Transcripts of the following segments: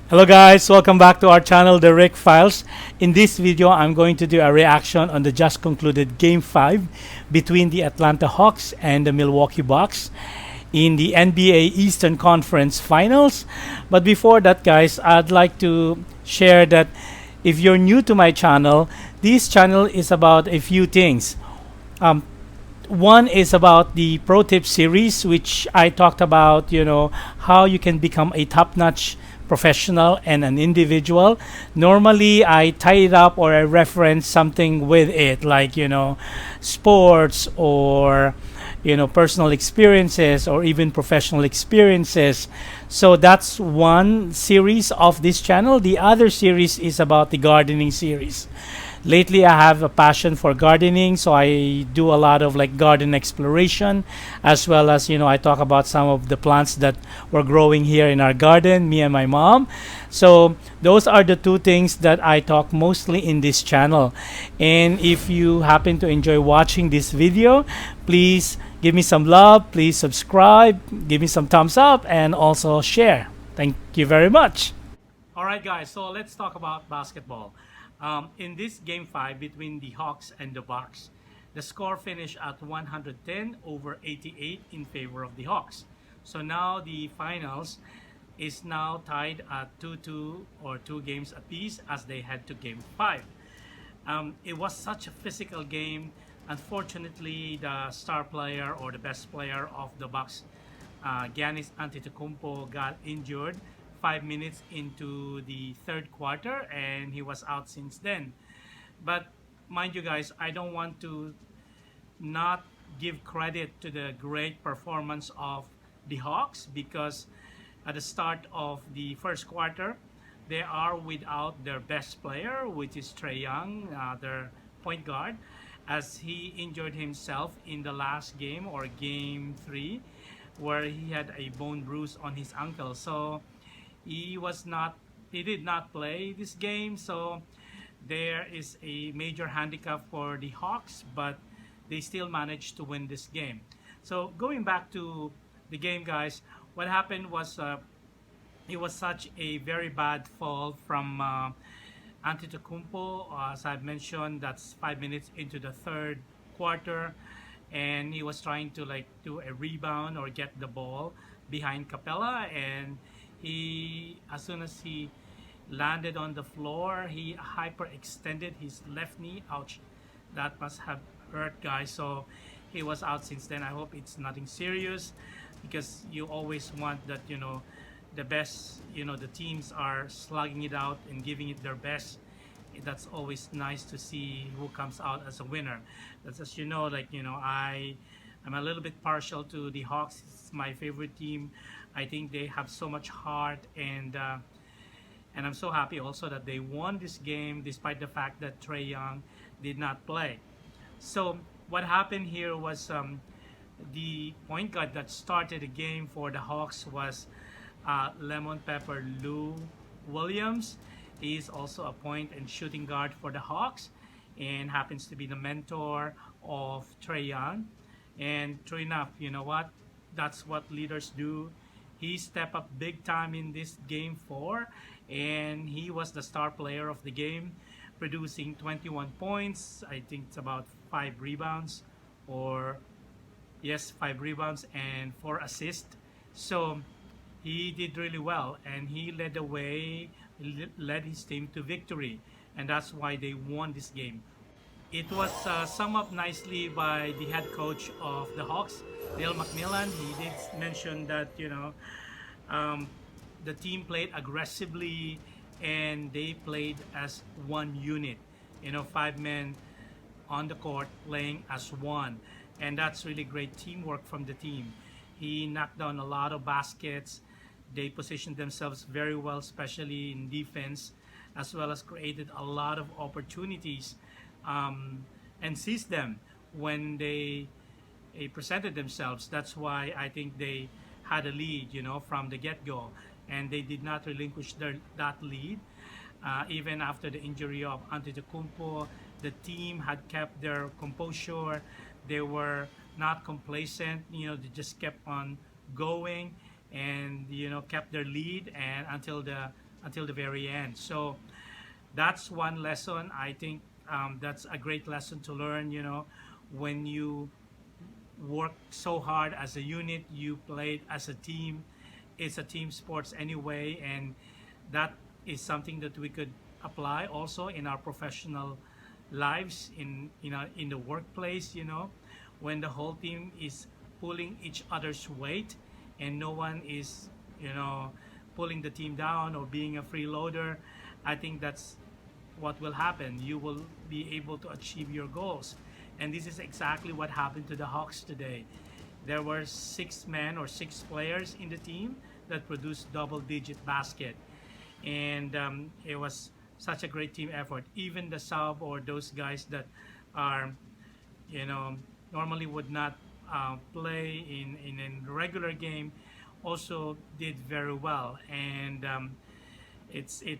Hello guys, welcome back to our channel, The Rick Files. In this video, I'm going to do a reaction on the just concluded Game 5 between the Atlanta Hawks and the Milwaukee Bucks in the NBA Eastern Conference Finals. But before that guys, I'd like to share that if you're new to my channel, this channel is about a few things. Um, One is about the pro tip series, which I talked about, how you can become a top-notch professional and an individual. Normally, I tie it up or I reference something with it, like, sports or, personal experiences or even professional experiences. So that's one series of this channel. The other series is about the gardening series. Lately, I have a passion for gardening, so I do a lot of like garden exploration, as well as I talk about some of the plants that we're growing here in our garden, me and my mom. So those are the two things that I talk mostly in this channel. And if you happen to enjoy watching this video, please give me some love, please subscribe, give me some thumbs up, and also share. Thank you very much. All right, guys, so let's talk about basketball. In this game 5 between the Hawks and the Bucks, the score finished at 110 over 88 in favor of the Hawks. So now the finals is now tied at 2-2 or 2 games apiece as they head to game 5. It was such a physical game. Unfortunately, the star player or the best player of the Bucks, Giannis Antetokounmpo, got injured 5 minutes into the third quarter, and he was out since then. But mind you guys, I don't want to not give credit to the great performance of the Hawks, because at the start of the first quarter, they are without their best player, which is Trae Young, their point guard, as he injured himself in the last game or game 3, where he had a bone bruise on his ankle. So he did not play this game. So there is a major handicap for the Hawks, but they still managed to win this game. So going back to the game, guys, what happened was it was such a very bad fall from Antetokounmpo. As I've mentioned, that's 5 minutes into the third quarter, and he was trying to like do a rebound or get the ball behind Capella, and as soon as he landed on the floor, he hyperextended his left knee. Ouch, that must have hurt, guys. So he was out since then. I hope it's nothing serious, because you always want that the best, the teams are slugging it out and giving it their best. That's always nice to see who comes out as a winner. That's, as I'm a little bit partial to the Hawks. It's my favorite team. I think they have so much heart, and I'm so happy also that they won this game despite the fact that Trae Young did not play. So what happened here was the point guard that started the game for the Hawks was Lemon Pepper Lou Williams. He is also a point and shooting guard for the Hawks, and happens to be the mentor of Trae Young. And true enough, you know what? That's what leaders do. He stepped up big time in this game 4, and he was the star player of the game, producing 21 points. I think it's about 5 rebounds, or yes, 5 rebounds and 4 assists. So he did really well, and he led the way, led his team to victory, and that's why they won this game. It was summed up nicely by the head coach of the Hawks, Neil McMillan. He did mention that the team played aggressively, and they played as one unit. 5 men on the court playing as one, and that's really great teamwork from the team. He knocked down a lot of baskets. They positioned themselves very well, especially in defense, as well as created a lot of opportunities, and seized them when they presented themselves. That's why I think they had a lead, from the get-go, and they did not relinquish that lead. Even after the injury of Antetokounmpo, the team had kept their composure. They were not complacent. They just kept on going, and kept their lead, and until the until the very end. So that's one lesson. I think that's a great lesson to learn. When you work so hard as a unit, you played as a team. It's a team sports anyway, and that is something that we could apply also in our professional lives in the workplace. When the whole team is pulling each other's weight, and no one is you know pulling the team down or being a freeloader. I think that's what will happen. You will be able to achieve your goals. And this is exactly what happened to the Hawks today. There were 6 men or 6 players in the team that produced double digit basket. And it was such a great team effort. Even the sub or those guys that are, you know, normally would not play in a regular game also did very well. And it's it,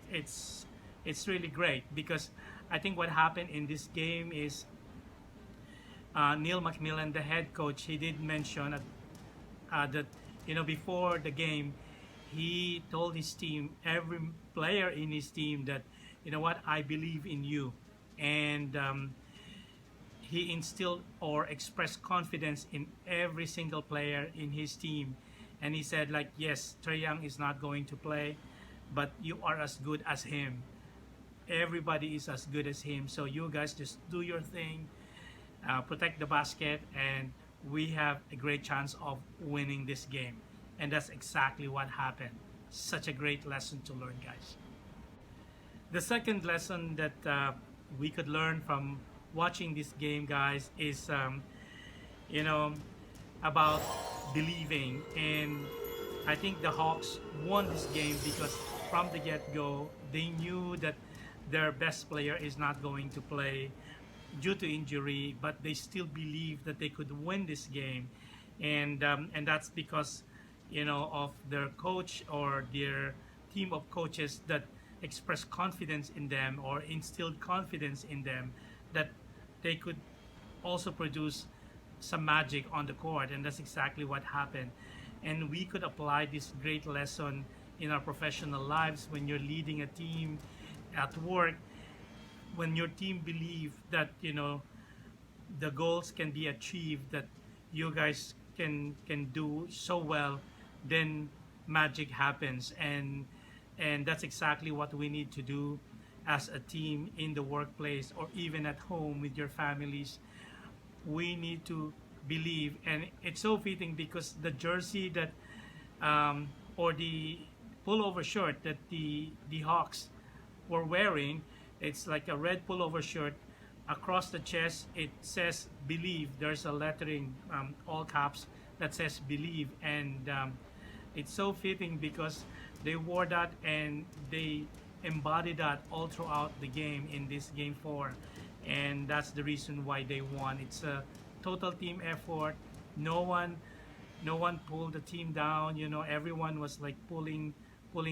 it's really great because I think what happened in this game is Neil McMillan, the head coach, he did mention that before the game, he told his team, every player in his team, that what, I believe in you, and he instilled or expressed confidence in every single player in his team, and he said, like, yes, Trae Young is not going to play, but you are as good as him. Everybody is as good as him. So you guys just do your thing, protect the basket, and we have a great chance of winning this game. And that's exactly what happened. Such a great lesson to learn, guys. The second lesson that we could learn from watching this game, guys, is you know about believing. And I think the Hawks won this game because from the get-go they knew that their best player is not going to play due to injury, but they still believe that they could win this game, and that's because of their coach or their team of coaches that expressed confidence in them or instilled confidence in them that they could also produce some magic on the court, and that's exactly what happened. And we could apply this great lesson in our professional lives when you're leading a team at work. When your team believe that the goals can be achieved, that you guys can do so well, then magic happens. And that's exactly what we need to do as a team in the workplace or even at home with your families. We need to believe, and it's so fitting because the jersey that or the pullover shirt that the Hawks were wearing, it's like a red pullover shirt. Across the chest it says believe. There's a lettering, all caps, that says believe. And it's so fitting because they wore that and they embodied that all throughout the game in this game 4, and that's the reason why they won. It's a total team effort. No one pulled the team down. Everyone was like pulling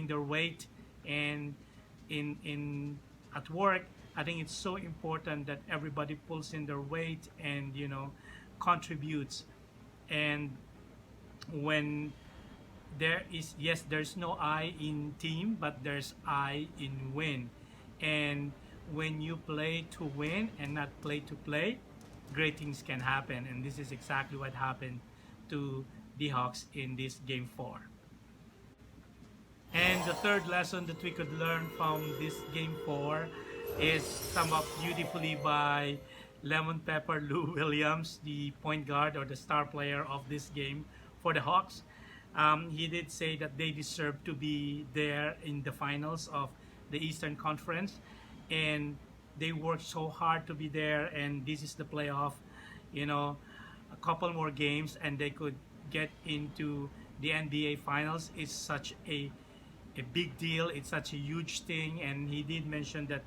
their weight. And in at work, I think it's so important that everybody pulls in their weight and contributes. And when there's no I in team, but there's I in win. And when you play to win and not play to play, great things can happen. And this is exactly what happened to the Hawks in this game 4. And the third lesson that we could learn from this game 4 is summed up beautifully by Lemon Pepper Lou Williams, the point guard or the star player of this game for the Hawks. He did say that they deserve to be there in the finals of the Eastern Conference, and they worked so hard to be there. And this is the playoff, a couple more games, and they could get into the NBA Finals. Is such a big deal. It's such a huge thing. And he did mention that,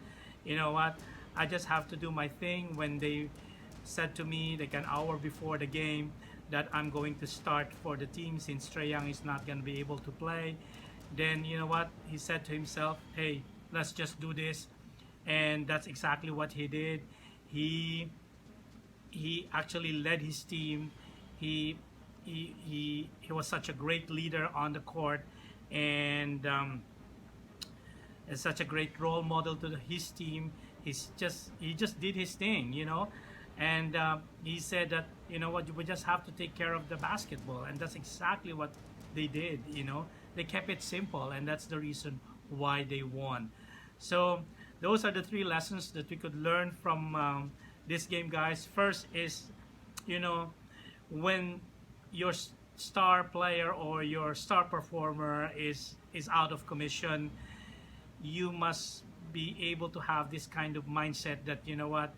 what, I just have to do my thing. When they said to me like an hour before the game that I'm going to start for the team since Trae Young is not going to be able to play, then what, he said to himself, hey, let's just do this. And that's exactly what he did. He actually led his team. He was such a great leader on the court. And is such a great role model to his team. He just did his thing, you know, and he said that, you know what, we just have to take care of the basketball, and that's exactly what they did. You know, they kept it simple, and that's the reason why they won. So those are the three lessons that we could learn from this game, guys. First is, you know, when your star player or your star performer is out of commission, you must be able to have this kind of mindset that, you know what,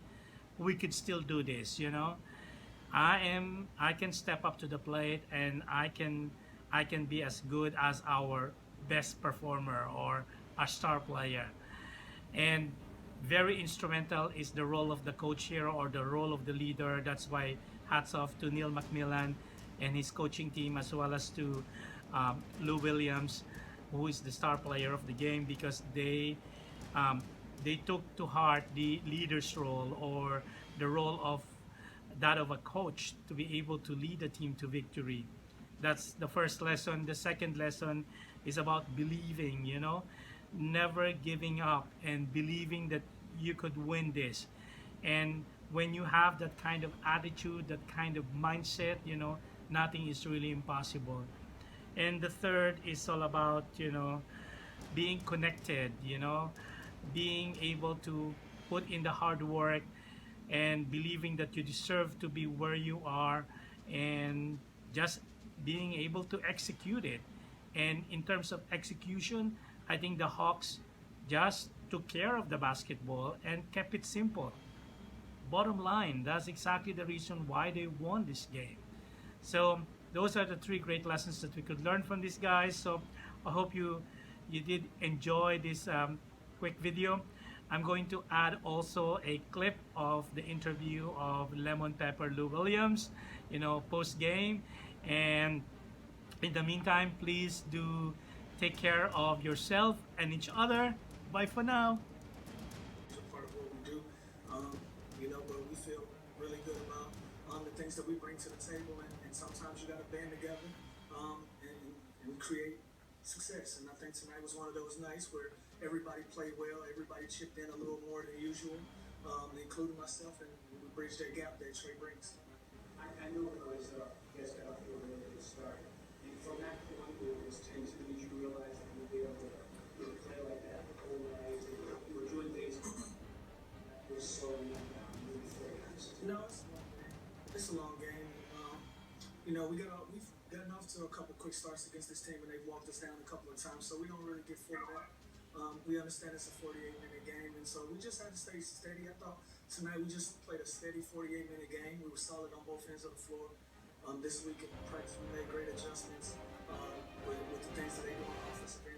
we could still do this. You know, I can step up to the plate, and I can be as good as our best performer or our star player. And very instrumental is the role of the coach here, or the role of the leader. That's why hats off to Neil McMillan and his coaching team, as well as to Lou Williams, who is the star player of the game, because they took to heart the leader's role, or the role of that of a coach, to be able to lead a team to victory. That's the first lesson. The second lesson is about believing, you know, never giving up, and believing that you could win this. And when you have that kind of attitude, that kind of mindset, you know, nothing is really impossible. And the third is all about, you know, being connected, you know, being able to put in the hard work, and believing that you deserve to be where you are, and just being able to execute it. And in terms of execution, I think the Hawks just took care of the basketball and kept it simple. Bottom line, that's exactly the reason why they won this game. So those are the three great lessons that we could learn from these guys. So I hope you did enjoy this quick video. I'm going to add also a clip of the interview of Lemon Pepper Lou Williams, you know, post game. And in the meantime, please do take care of yourself and each other. Bye for now. A part of what we do, you know, but we feel really good about the things that we bring to the table, and sometimes you got to band together and create success. And I think tonight was one of those nights where everybody played well, everybody chipped in a little more than usual, including myself, and we bridged that gap that Trey brings. I know it was guys got off to a really good start. And from that point where it was tense, did you realize that you'd be able to play like that the whole night? You were doing things that was slowing them down moving forward. No, it's a long game. You know, we've gotten off to a couple quick starts against this team, and they've walked us down a couple of times, so we don't really get full of that. We understand it's a 48-minute game, and so we just had to stay steady. I thought tonight we just played a steady 48-minute game. We were solid on both ends of the floor. This week in practice, we made great adjustments with the things that they do on the offensive end.